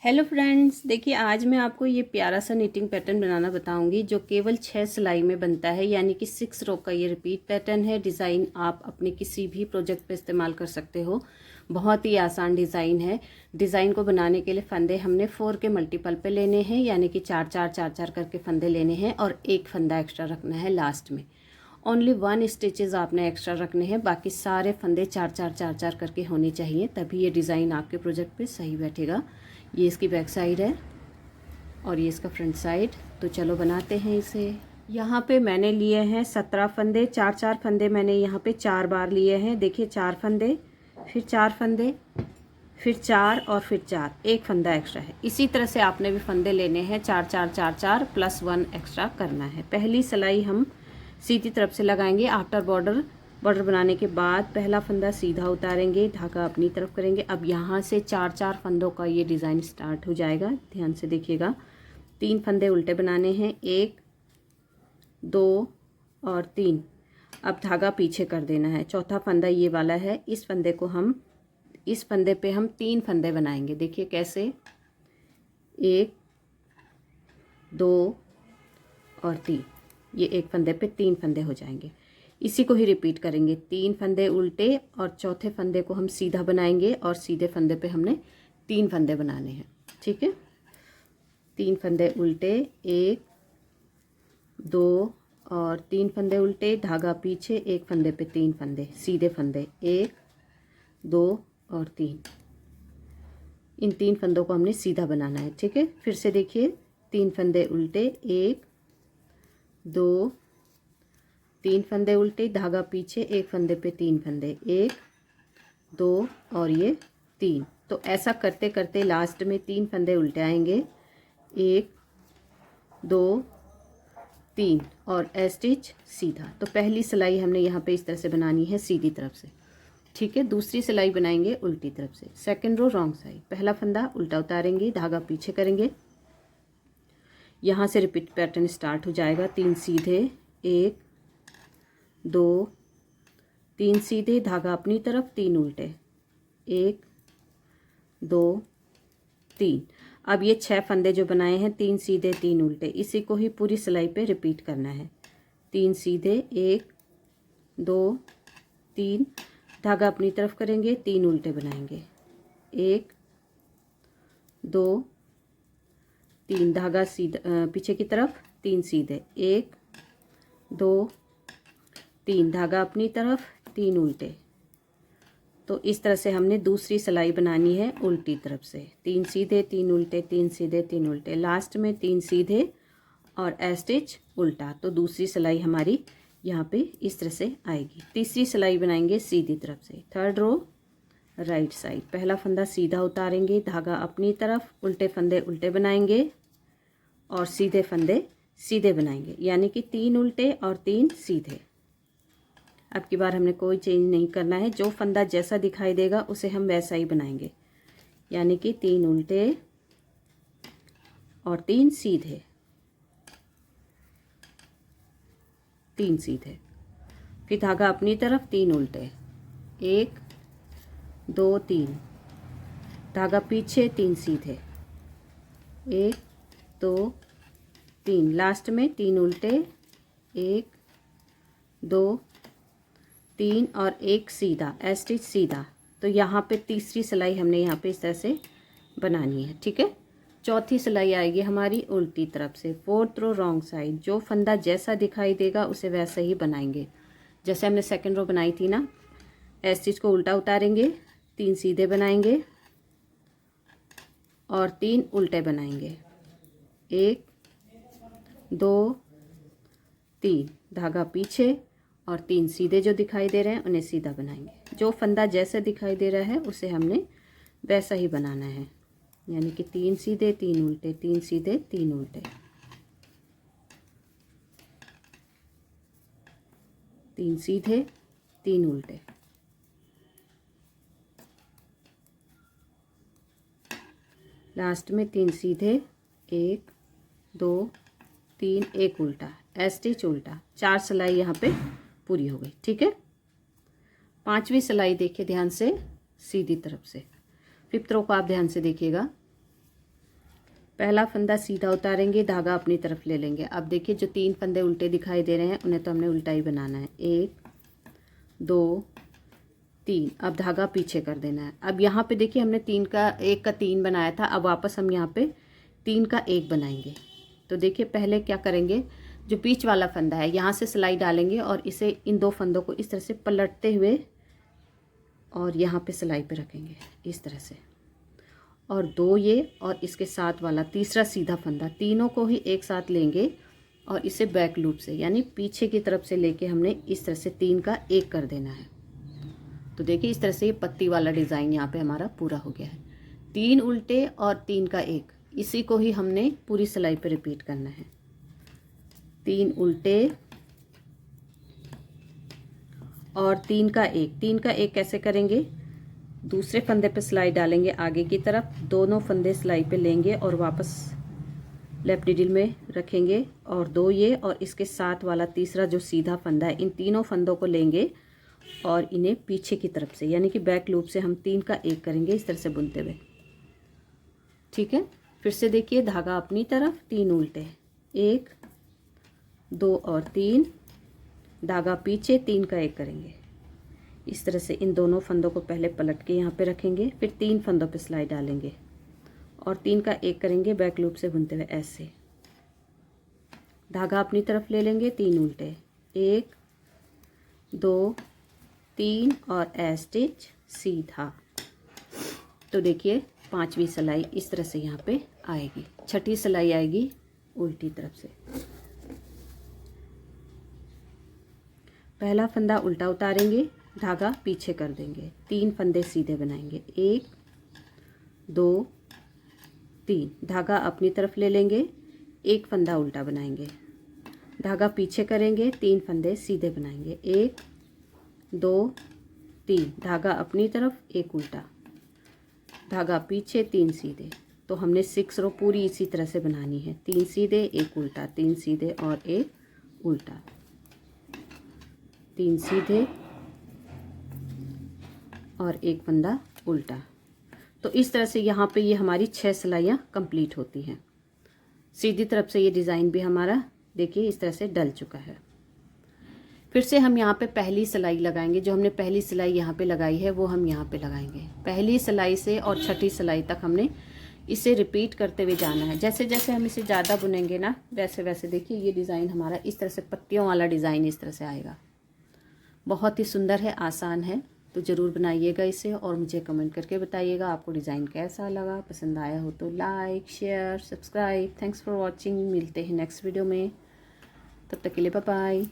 Hello friends, देखिए आज मैं आपको ये प्यारा सा निटिंग पैटर्न बनाना बताऊंगी जो केवल 6 सिलाई में बनता है, यानी कि 6 रो का ये रिपीट पैटर्न है। डिज़ाइन आप अपने किसी भी प्रोजेक्ट पे इस्तेमाल कर सकते हो। बहुत ही आसान डिज़ाइन है। डिज़ाइन को बनाने के लिए फंदे हमने 4 के मल्टीपल पे लेने हैं, यानी कि 4 करके फंदे लेने हैं और एक फंदा एक्स्ट्रा रखना है लास्ट में। ओनली 1 स्टिचेस आपने एक्स्ट्रा रखने हैं, बाकी सारे फंदे 4 करके होने चाहिए, तभी ये डिज़ाइन आपके प्रोजेक्ट पे सही बैठेगा। ये इसकी बैक साइड है और ये इसका फ्रंट साइड। तो चलो बनाते हैं इसे। यहाँ पे मैंने लिए हैं 17 फंदे। 4 फंदे मैंने यहाँ पे 4 बार लिए हैं। देखिए 4 फंदे, फिर 4 फंदे, फिर 4 और फिर 4, एक फंदा एक्स्ट्रा है। इसी तरह से आपने भी फंदे लेने हैं, 4 प्लस 1 एक्स्ट्रा करना है। पहली सिलाई हम सीधी तरफ से लगाएंगे। आफ्टर बॉर्डर बनाने के बाद पहला फंदा सीधा उतारेंगे, धागा अपनी तरफ करेंगे। अब यहाँ से 4 फंदों का ये डिज़ाइन स्टार्ट हो जाएगा। ध्यान से देखिएगा। 3 फंदे उल्टे बनाने हैं, 1 2 और 3। अब धागा पीछे कर देना है। चौथा फंदा ये वाला है। इस फंदे पे हम 3 फंदे बनाएंगे। देखिए कैसे, 1 2 और 3। ये एक फंदे पे 3 फंदे हो जाएंगे। इसी को ही रिपीट करेंगे। 3 फंदे उल्टे और चौथे फंदे को हम सीधा बनाएंगे और सीधे फंदे पे हमने 3 फंदे बनाने हैं। ठीक है, 3 फंदे उल्टे, 1 2 और 3 फंदे उल्टे, धागा पीछे, एक फंदे पे 3 फंदे, सीधे फंदे 1 2 और 3। इन 3 फंदों को हमने सीधा बनाना है। ठीक है, फिर से देखिए, 3 फंदे उल्टे, 1 2 3 फंदे उल्टे, धागा पीछे, एक फंदे पे 3 फंदे, 1 2 और ये 3। तो ऐसा करते करते लास्ट में 3 फंदे उल्टे आएंगे, 1 2 3 और ए स्टिच सीधा। तो पहली सिलाई हमने यहाँ पे इस तरह से बनानी है, सीधी तरफ से। ठीक है, दूसरी सिलाई बनाएंगे उल्टी तरफ से। Second row wrong side. पहला फंदा उल्टा उतारेंगे, धागा पीछे करेंगे, यहाँ से रिपीट पैटर्न स्टार्ट हो जाएगा। 3 सीधे, 1 2 3 सीधे, धागा अपनी तरफ, 3 उल्टे, 1 2 3। अब ये 6 फंदे जो बनाए हैं, 3 सीधे 3 उल्टे, इसी को ही पूरी सिलाई पे रिपीट करना है। 3 सीधे, 1 2 3, धागा अपनी तरफ करेंगे, 3 उल्टे बनाएंगे, 1 2 3, धागा सीधा पीछे की तरफ, 3 सीधे, 1 2 3, धागा अपनी तरफ, 3 उल्टे। तो इस तरह से हमने दूसरी सिलाई बनानी है उल्टी तरफ से। 3 सीधे 3 उल्टे, 3 सीधे 3 उल्टे, लास्ट में 3 सीधे और ए स्टिच उल्टा। तो दूसरी सिलाई हमारी यहाँ पे इस तरह से आएगी। तीसरी सिलाई बनाएंगे सीधी तरफ से। Third row right side. पहला फंदा सीधा उतारेंगे, धागा अपनी तरफ, उल्टे फंदे उल्टे बनाएंगे और सीधे फंदे सीधे बनाएंगे, यानी कि 3 उल्टे और 3 सीधे। अब की बार हमने कोई चेंज नहीं करना है। जो फंदा जैसा दिखाई देगा उसे हम वैसा ही बनाएंगे, यानी कि 3 उल्टे और 3 सीधे, 3 सीधे। फिर धागा अपनी तरफ, 3 उल्टे, 1 2 3, धागा पीछे, 3 सीधे, 1 2 3, लास्ट में 3 उल्टे, 1 2 3 और 1 सीधा, ए स्टिच सीधा। तो यहाँ पे तीसरी सिलाई हमने यहाँ पे इस तरह से बनानी है। ठीक है, चौथी सिलाई आएगी हमारी उल्टी तरफ से। Fourth row wrong side. जो फंदा जैसा दिखाई देगा उसे वैसे ही बनाएंगे, जैसे हमने सेकंड रो बनाई थी ना। ए स्टिच को उल्टा उतारेंगे, 3 सीधे बनाएंगे और 3 उल्टे बनाएंगे, 1 2 3, धागा पीछे और 3 सीधे जो दिखाई दे रहे हैं उन्हें सीधा बनाएंगे। जो फंदा जैसे दिखाई दे रहा है उसे हमने वैसा ही बनाना है, यानी कि 3 सीधे 3 उल्टे, 3 सीधे 3 उल्टे, 3 सीधे 3 उल्टे, लास्ट में 3 सीधे, 1 2 3, 1 उल्टा, ए स्टिच उल्टा। 4 सिलाई यहाँ पे पूरी हो गई। ठीक है, 5वीं सिलाई देखिए ध्यान से, सीधी तरफ से। 5th रो को आप ध्यान से देखिएगा। पहला फंदा सीधा उतारेंगे, धागा अपनी तरफ ले लेंगे। अब देखिए जो 3 फंदे उल्टे दिखाई दे रहे हैं उन्हें तो हमने उल्टा ही बनाना है। 1 2 3। अब धागा पीछे कर देना है। अब यहाँ पे देखिए हमने 1 का 3 बनाया था, अब वापस हम यहाँ पे 3 का 1 बनाएंगे। तो देखिए पहले क्या करेंगे, जो बीच वाला फंदा है यहाँ से सिलाई डालेंगे और इसे इन 2 फंदों को इस तरह से पलटते हुए और यहाँ पे सिलाई पे रखेंगे इस तरह से, और 2 ये और इसके साथ वाला तीसरा सीधा फंदा, तीनों को ही एक साथ लेंगे और इसे बैक लूप से यानी पीछे की तरफ से लेके हमने इस तरह से 3 का 1 कर देना है। तो देखिए इस तरह से ये पत्ती वाला डिज़ाइन यहाँ पे हमारा पूरा हो गया है। 3 उल्टे और 3 का 1, इसी को ही हमने पूरी सिलाई पे रिपीट करना है। 3 उल्टे और 3 का 1। 3 का 1 कैसे करेंगे, दूसरे फंदे पे सिलाई डालेंगे आगे की तरफ, दोनों फंदे सिलाई पे लेंगे और वापस लेफ्ट नीडल में रखेंगे और 2 ये और इसके साथ वाला तीसरा जो सीधा फंदा है, इन तीनों फंदों को लेंगे और इन्हें पीछे की तरफ से यानी कि बैक लूप से हम 3 का 1 करेंगे इस तरह से बुनते हुए। ठीक है, फिर से देखिए धागा अपनी तरफ, 3 उल्टे, 1 2 और 3, धागा पीछे, 3 का 1 करेंगे इस तरह से। इन दोनों फंदों को पहले पलट के यहाँ पे रखेंगे, फिर 3 फंदों पे सिलाई डालेंगे और 3 का 1 करेंगे बैक लूप से बुनते हुए ऐसे। धागा अपनी तरफ ले लेंगे, 3 उल्टे, 1 2 3 और स्टिच सीधा। तो देखिए 5वीं सिलाई इस तरह से यहाँ पे आएगी। 6ठी सिलाई आएगी उल्टी तरफ से। पहला फंदा उल्टा उतारेंगे, धागा पीछे कर देंगे, 3 फंदे सीधे बनाएंगे, 1 2 3, धागा अपनी तरफ ले लेंगे, 1 फंदा उल्टा बनाएंगे, धागा पीछे करेंगे, 3 फंदे सीधे बनाएंगे, 1 2 3, धागा अपनी तरफ, 1 उल्टा, धागा पीछे, 3 सीधे। तो हमने 6 रो पूरी इसी तरह से बनानी है, 3 सीधे 1 उल्टा, 3 सीधे और 1 उल्टा, 3 सीधे और 1 फंदा उल्टा। तो इस तरह से यहाँ पे ये हमारी 6 सिलाइयाँ कंप्लीट होती हैं। सीधी तरफ से ये डिज़ाइन भी हमारा देखिए इस तरह से डल चुका है। फिर से हम यहाँ पे पहली सिलाई लगाएंगे, जो हमने पहली सिलाई यहाँ पे लगाई है वो हम यहाँ पे लगाएंगे। पहली सिलाई से और 6ठी सिलाई तक हमने इसे रिपीट करते हुए जाना है। जैसे जैसे हम इसे ज़्यादा बुनेंगे ना, वैसे वैसे देखिए ये डिज़ाइन हमारा इस तरह से पत्तियों वाला डिज़ाइन इस तरह से आएगा। बहुत ही सुंदर है, आसान है, तो ज़रूर बनाइएगा इसे और मुझे कमेंट करके बताइएगा आपको डिज़ाइन कैसा लगा। पसंद आया हो तो like share subscribe. Thanks for watching. मिलते हैं नेक्स्ट वीडियो में, तब तक के लिए बाय बाय।